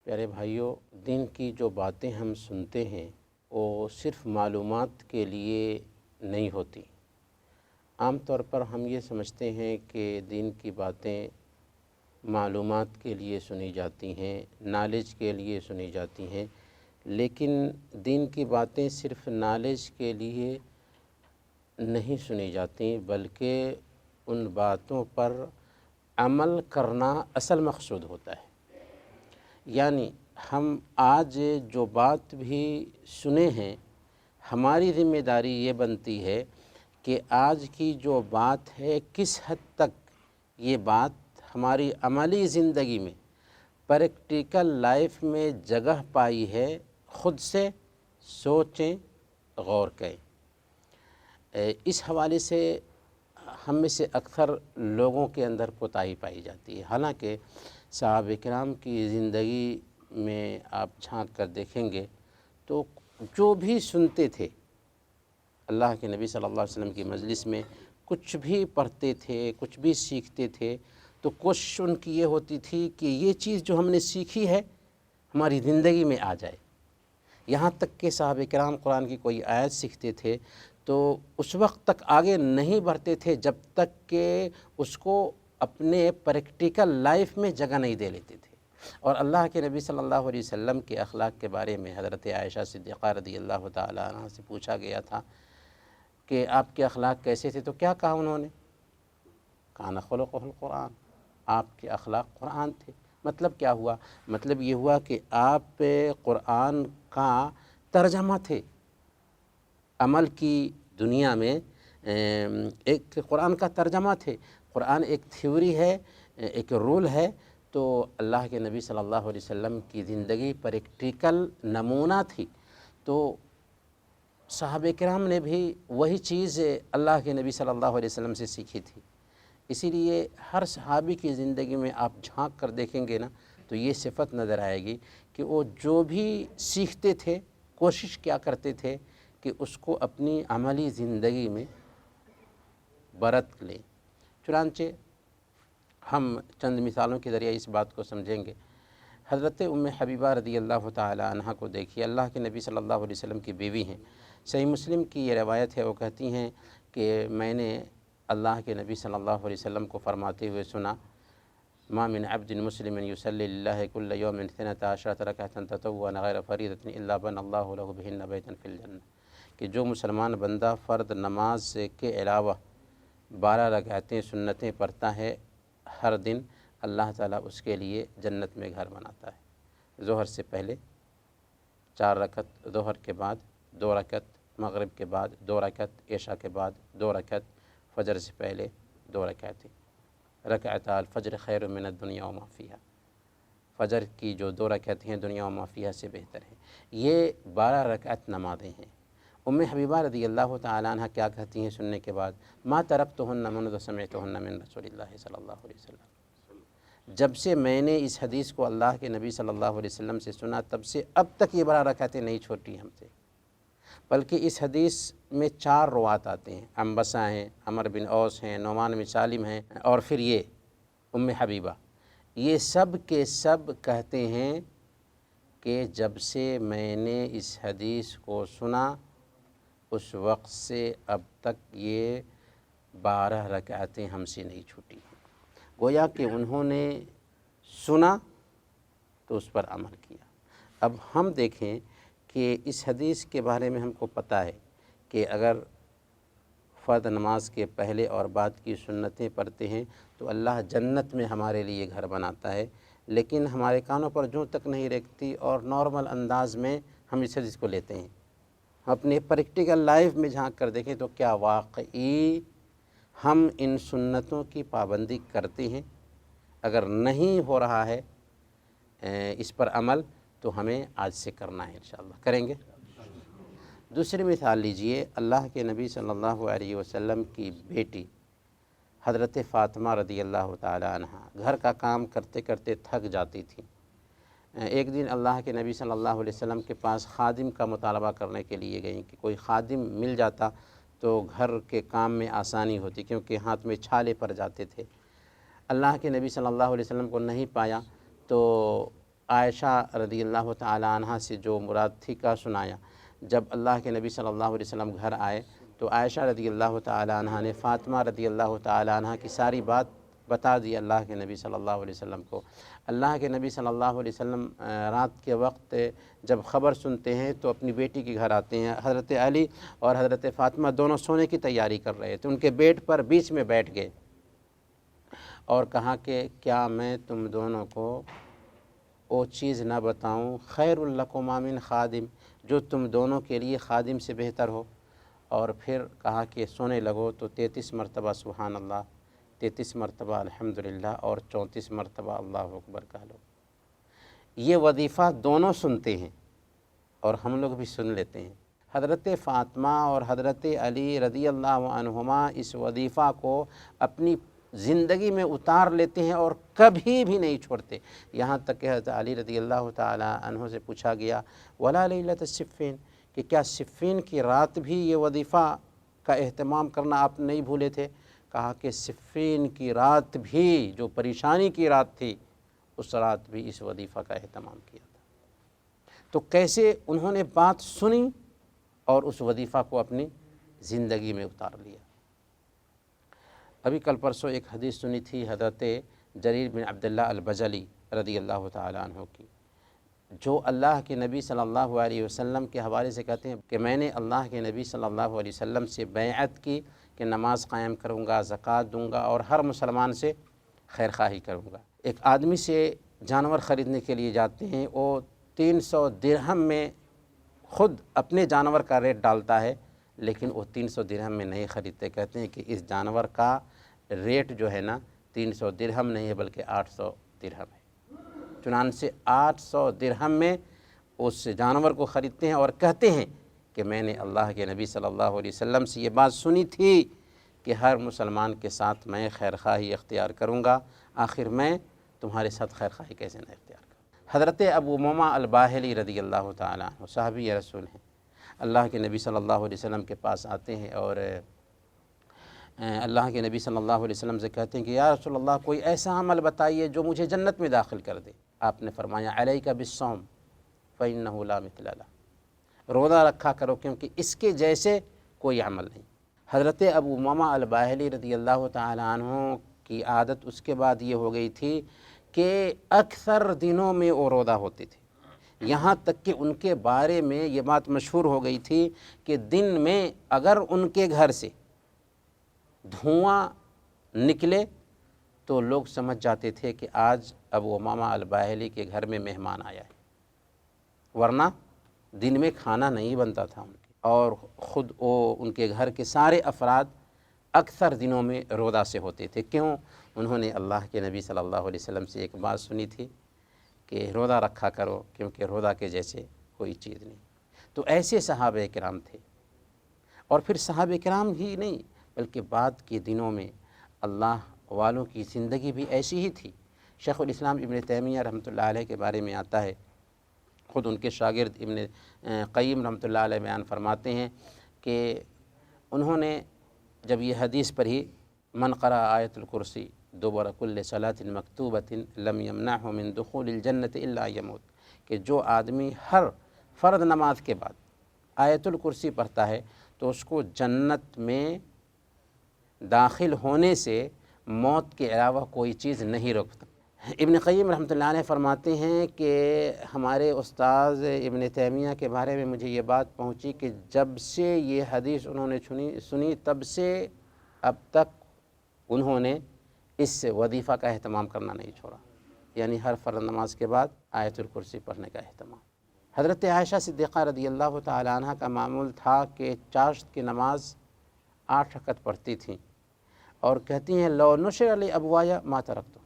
پیارے بھائیوں، دین کی جو باتیں ہم سنتے ہیں وہ صرف معلومات کے لیے نہیں ہوتی۔ عام طور پر ہم یہ سمجھتے ہیں کہ دین کی باتیں معلومات کے لیے سنی جاتی ہیں، نالج کے لیے سنی جاتی ہیں، لیکن دین کی باتیں صرف نالج کے لیے نہیں سنی جاتی، بلکہ ان باتوں پر عمل کرنا اصل مقصود ہوتا ہے۔ یعنی ہم آج جو بات بھی سنے ہیں، ہماری ذمہ داری یہ بنتی ہے کہ آج کی جو بات ہے کس حد تک یہ بات ہماری عملی زندگی میں، پریکٹیکل لائف میں جگہ پائی ہے، خود سے سوچیں، غور کریں۔ اس حوالے سے ہم میں سے اکثر لوگوں کے اندر کوتاہی پائی جاتی ہے۔ حالانکہ صحابہ کرام کی زندگی میں آپ جھانک کر دیکھیں گے تو جو بھی سنتے تھے اللہ کے نبی صلی اللہ علیہ وسلم کی مجلس میں، کچھ بھی پڑھتے تھے، کچھ بھی سیکھتے تھے، تو کوشش ان کی یہ ہوتی تھی کہ یہ چیز جو ہم نے سیکھی ہے ہماری زندگی میں آ جائے۔ یہاں تک کہ صحابہ کرام قرآن کی کوئی آیت سیکھتے تھے تو اس وقت تک آگے نہیں بڑھتے تھے جب تک کہ اس کو اپنے پریکٹیکل لائف میں جگہ نہیں دے لیتے تھے۔ اور اللہ کے نبی صلی اللہ علیہ وسلم کے اخلاق کے بارے میں حضرت عائشہ صدیقہ رضی اللہ تعالی عنہ سے پوچھا گیا تھا کہ آپ کے اخلاق کیسے تھے، تو کیا کہا انہوں نے؟ کان خلقہ القرآن، آپ کے اخلاق قرآن تھے۔ مطلب کیا ہوا؟ مطلب یہ ہوا کہ آپ قرآن کا ترجمہ تھے عمل کی دنیا میں، ایک قرآن کا ترجمہ تھے۔ قرآن ایک تھیوری ہے، ایک رول ہے، تو اللہ کے نبی صلی اللہ علیہ وسلم کی زندگی پریکٹیکل نمونہ تھی۔ تو صحابہ کرام نے بھی وہی چیز اللہ کے نبی صلی اللہ علیہ وسلم سے سیکھی تھی۔ اسی لیے ہر صحابی کی زندگی میں آپ جھانک کر دیکھیں گے نا تو یہ صفت نظر آئے گی کہ وہ جو بھی سیکھتے تھے کوشش کیا کرتے تھے کہ اس کو اپنی عملی زندگی میں برت لیں۔ چنانچہ ہم چند مثالوں کے ذریعے اس بات کو سمجھیں گے۔ حضرت ام حبیبہ رضی اللہ تعالی عنہ کو دیکھیے، اللہ کے نبی صلی اللہ علیہ وسلم کی بیوی ہیں۔ صحیح مسلم کی یہ روایت ہے، وہ کہتی ہیں کہ میں نے اللہ کے نبی صلی اللہ علیہ وسلم کو فرماتے ہوئے سنا، ما من عبد مسلم یصلی للہ کل یوم 12 رکعۃ تطوعا غیر فریضۃ الا بنى اللہ له بہن بیتا فی الجنہ، کہ جو مسلمان بندہ فرد نماز کے علاوہ 12 رکعتیں سنتیں پڑھتا ہے ہر دن، اللہ تعالیٰ اس کے لیے جنت میں گھر بناتا ہے۔ ظہر سے پہلے 4 رکعت، ظہر کے بعد 2 رکعت، مغرب کے بعد 2 رکعت، عشاء کے بعد 2 رکعت، فجر سے پہلے 2 رکعتیں۔ رکعتا الفجر خیر من الدنیا وما فیہا، فجر کی جو 2 رکعتیں ہیں دنیا وما فیہا سے بہتر ہیں۔ یہ 12 رکعت نمازیں ہیں۔ ام حبیبہ رضی اللہ تعالی عنہ کیا کہتی ہیں سننے کے بعد؟ ما ترکتہن منذ سمعتہن من رسول اللہ صلی اللہ علیہ وسلم، جب سے میں نے اس حدیث کو اللہ کے نبی صلی اللہ علیہ وسلم سے سنا تب سے اب تک یہ 12 رکعتیں نہیں چھوٹی ہم سے۔ بلکہ اس حدیث میں 4 روات آتے ہیں، عنبسہ ہیں، عمر بن اوس ہیں، نعمان بن سالم ہیں، اور پھر یہ ام حبیبہ۔ یہ سب کے سب کہتے ہیں کہ جب سے میں نے اس حدیث کو سنا اس وقت سے اب تک یہ 12 رکعتیں ہم سے نہیں چھوٹی ہیں۔ گویا کہ انہوں نے سنا تو اس پر عمل کیا۔ اب ہم دیکھیں کہ اس حدیث کے بارے میں ہم کو پتہ ہے کہ اگر فرض نماز کے پہلے اور بعد کی سنتیں پڑھتے ہیں تو اللہ جنت میں ہمارے لیے گھر بناتا ہے، لیکن ہمارے کانوں پر جوں تک نہیں ریکھتی اور نارمل انداز میں ہم اس حدیث کو لیتے ہیں۔ اپنے پریکٹیکل لائف میں جھانک کر دیکھیں تو کیا واقعی ہم ان سنتوں کی پابندی کرتے ہیں؟ اگر نہیں ہو رہا ہے اس پر عمل تو ہمیں آج سے کرنا ہے، انشاءاللہ کریں گے۔ دوسری مثال لیجئے، اللہ کے نبی صلی اللہ علیہ وسلم کی بیٹی حضرت فاطمہ رضی اللہ تعالی عنہ گھر کا کام کرتے کرتے تھک جاتی تھی۔ ایک دن اللہ کے نبی صلی اللہ علیہ وسلم کے پاس خادم کا مطالبہ کرنے کے لیے گئیں کہ کوئی خادم مل جاتا تو گھر کے کام میں آسانی ہوتی، کیونکہ ہاتھ میں چھالے پڑ جاتے تھے۔ اللہ کے نبی صلی اللہ علیہ وسلم کو نہیں پایا تو عائشہ رضی اللہ تعالی عنہ سے جو مراد تھی کا سنایا۔ جب اللہ کے نبی صلی اللہ علیہ وسلم گھر آئے تو عائشہ رضی اللہ تعالی عنہ نے فاطمہ رضی اللہ تعالی عنہ کی ساری بات بتا دی اللہ کے نبی صلی اللہ علیہ وسلم کو۔ اللہ کے نبی صلی اللہ علیہ وسلم رات کے وقت جب خبر سنتے ہیں تو اپنی بیٹی کے گھر آتے ہیں۔ حضرت علی اور حضرت فاطمہ دونوں سونے کی تیاری کر رہے تھے، ان کے بیڈ پر بیچ میں بیٹھ گئے اور کہا کہ کیا میں تم دونوں کو وہ چیز نہ بتاؤں خیر لکما من خادم، جو تم دونوں کے لیے خادم سے بہتر ہو۔ اور پھر کہا کہ سونے لگو تو 33 مرتبہ سبحان اللہ، 33 مرتبہ الحمدللہ اور 34 مرتبہ اللہ اکبر کہہ لو۔ یہ وظیفہ دونوں سنتے ہیں اور ہم لوگ بھی سن لیتے ہیں۔ حضرت فاطمہ اور حضرت علی رضی اللہ عنہما اس وظیفہ کو اپنی زندگی میں اتار لیتے ہیں اور کبھی بھی نہیں چھوڑتے۔ یہاں تک کہ حضرت علی رضی اللہ تعالی عنہ سے پوچھا گیا ولا لیلۃ الصفین، کہ کیا صفین کی رات بھی یہ وظیفہ کا اہتمام کرنا آپ نہیں بھولے تھے؟ کہا کہ صفین کی رات بھی، جو پریشانی کی رات تھی، اس رات بھی اس وظیفہ کا اہتمام کیا تھا۔ تو کیسے انہوں نے بات سنی اور اس وظیفہ کو اپنی زندگی میں اتار لیا۔ ابھی کل پرسوں ایک حدیث سنی تھی حضرت جریر بن عبداللہ البجلی رضی اللہ تعالی عنہ کی، جو اللہ کے نبی صلی اللہ علیہ وسلم کے حوالے سے کہتے ہیں کہ میں نے اللہ کے نبی صلی اللہ علیہ وسلم سے بیعت کی کہ نماز قائم کروں گا، زکوٰۃ دوں گا اور ہر مسلمان سے خیر خواہی کروں گا۔ ایک آدمی سے جانور خریدنے کے لیے جاتے ہیں، وہ 300 درہم میں خود اپنے جانور کا ریٹ ڈالتا ہے، لیکن وہ 300 درہم میں نہیں خریدتے، کہتے ہیں کہ اس جانور کا ریٹ جو ہے نا 300 درہم نہیں ہے بلکہ 800 درہم ہے۔ چنانچہ 800 درہم میں اس جانور کو خریدتے ہیں اور کہتے ہیں کہ میں نے اللہ کے نبی صلی اللہ علیہ وسلم سے یہ بات سنی تھی کہ ہر مسلمان کے ساتھ میں خیر خواہی اختیار کروں گا، آخر میں تمہارے ساتھ خیر خواہی کیسے نہ اختیار کروں۔ حضرت ابو امامہ الباہلی رضی اللہ تعالی عنہ صحابی رسول ہیں، اللہ کے نبی صلی اللہ علیہ وسلم کے پاس آتے ہیں اور اللہ کے نبی صلی اللہ علیہ وسلم سے کہتے ہیں کہ یا رسول اللہ کوئی ایسا عمل بتائیے جو مجھے جنت میں داخل کر دے۔ آپ نے فرمایا علیک بالصوم فإنہ لا مثل لہ، روزہ رکھا کرو کیونکہ اس کے جیسے کوئی عمل نہیں۔ حضرت ابو امامہ الباہلی رضی اللہ تعالی عنہ کی عادت اس کے بعد یہ ہو گئی تھی کہ اکثر دنوں میں وہ روزہ ہوتے تھے، یہاں تک کہ ان کے بارے میں یہ بات مشہور ہو گئی تھی کہ دن میں اگر ان کے گھر سے دھواں نکلے تو لوگ سمجھ جاتے تھے کہ آج ابو امامہ الباہلی کے گھر میں مہمان آیا ہے، ورنہ دن میں کھانا نہیں بنتا تھا ان کے، اور خود وہ ان کے گھر کے سارے افراد اکثر دنوں میں روزہ سے ہوتے تھے۔ کیوں؟ انہوں نے اللہ کے نبی صلی اللہ علیہ وسلم سے ایک بات سنی تھی کہ روزہ رکھا کرو کیونکہ روزہ کے جیسے کوئی چیز نہیں۔ تو ایسے صحابہ کرام تھے، اور پھر صحابہ کرام ہی نہیں بلکہ بعد کے دنوں میں اللہ والوں کی زندگی بھی ایسی ہی تھی۔ شیخ الاسلام ابن تیمیہ رحمۃ اللہ علیہ کے بارے میں آتا ہے، خود ان کے شاگرد ابن قیم رحمۃ اللہ علیہ بیان فرماتے ہیں کہ انہوں نے جب یہ حدیث پڑھی من قرأ آیت الکرسی دبر کل صلاۃ مکتوبۃ لم یمنعہ من دخول الجنۃ الا یموت، کہ جو آدمی ہر فرض نماز کے بعد آیت الکرسی پڑھتا ہے تو اس کو جنت میں داخل ہونے سے موت کے علاوہ کوئی چیز نہیں روکتا۔ ابن قیم رحمۃ اللہ علیہ فرماتے ہیں کہ ہمارے استاذ ابن تیمیہ کے بارے میں مجھے یہ بات پہنچی کہ جب سے یہ حدیث انہوں نے سنی تب سے اب تک انہوں نے اس وظیفہ کا اہتمام کرنا نہیں چھوڑا، یعنی ہر فرض نماز کے بعد آیت الکرسی پڑھنے کا اہتمام۔ حضرت عائشہ صدیقہ رضی اللہ تعالی عنہ کا معمول تھا کہ چاشت کی نماز 8 رکعت پڑھتی تھیں اور کہتی ہیں لو نشر علی ابوایا ما ترکتہ،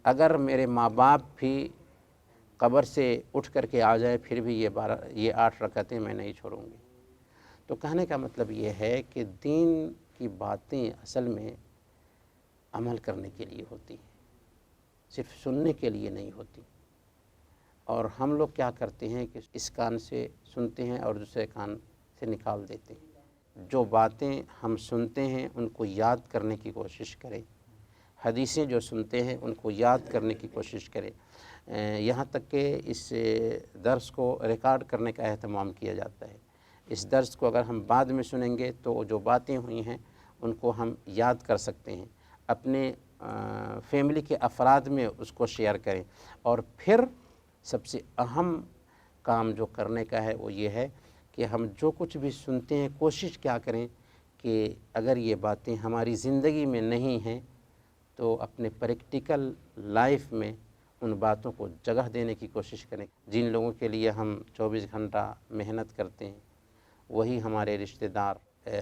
اگر میرے ماں باپ بھی قبر سے اٹھ کر کے آ جائے پھر بھی یہ 8 رکعتیں میں نہیں چھوڑوں گی۔ تو کہنے کا مطلب یہ ہے کہ دین کی باتیں اصل میں عمل کرنے کے لیے ہوتی ہیں، صرف سننے کے لیے نہیں ہوتی۔ اور ہم لوگ کیا کرتے ہیں کہ اس کان سے سنتے ہیں اور دوسرے کان سے نکال دیتے ہیں۔ جو باتیں ہم سنتے ہیں ان کو یاد کرنے کی کوشش کریں، حدیثیں جو سنتے ہیں ان کو یاد کرنے کی کوشش کریں، یہاں تک کہ اس درس کو ریکارڈ کرنے کا اہتمام کیا جاتا ہے۔ اس درس کو اگر ہم بعد میں سنیں گے تو جو باتیں ہوئی ہیں ان کو ہم یاد کر سکتے ہیں، اپنے فیملی کے افراد میں اس کو شیئر کریں، اور پھر سب سے اہم کام جو کرنے کا ہے وہ یہ ہے کہ ہم جو کچھ بھی سنتے ہیں کوشش کیا کریں کہ اگر یہ باتیں ہماری زندگی میں نہیں ہیں تو اپنے پریکٹیکل لائف میں ان باتوں کو جگہ دینے کی کوشش کریں۔ جن لوگوں کے لیے ہم 24 گھنٹہ محنت کرتے ہیں وہی ہمارے رشتہ دار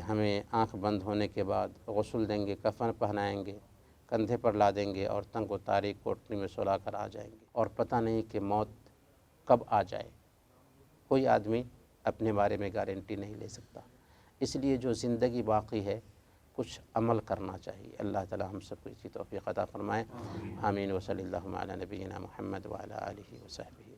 ہمیں آنکھ بند ہونے کے بعد غسل دیں گے، کفن پہنائیں گے، کندھے پر لا دیں گے اور تنگ و تاریک کوٹری میں سلا کر آ جائیں گے، اور پتہ نہیں کہ موت کب آ جائے۔ کوئی آدمی اپنے بارے میں گارنٹی نہیں لے سکتا، اس لیے جو زندگی باقی ہے کچھ عمل کرنا چاہیے۔ اللہ تعالی ہم سب کو اسی توفیق عطا فرمائے، آمین۔ وصلی اللہ علی نبینا محمد وعلی آلہ وصحبہ۔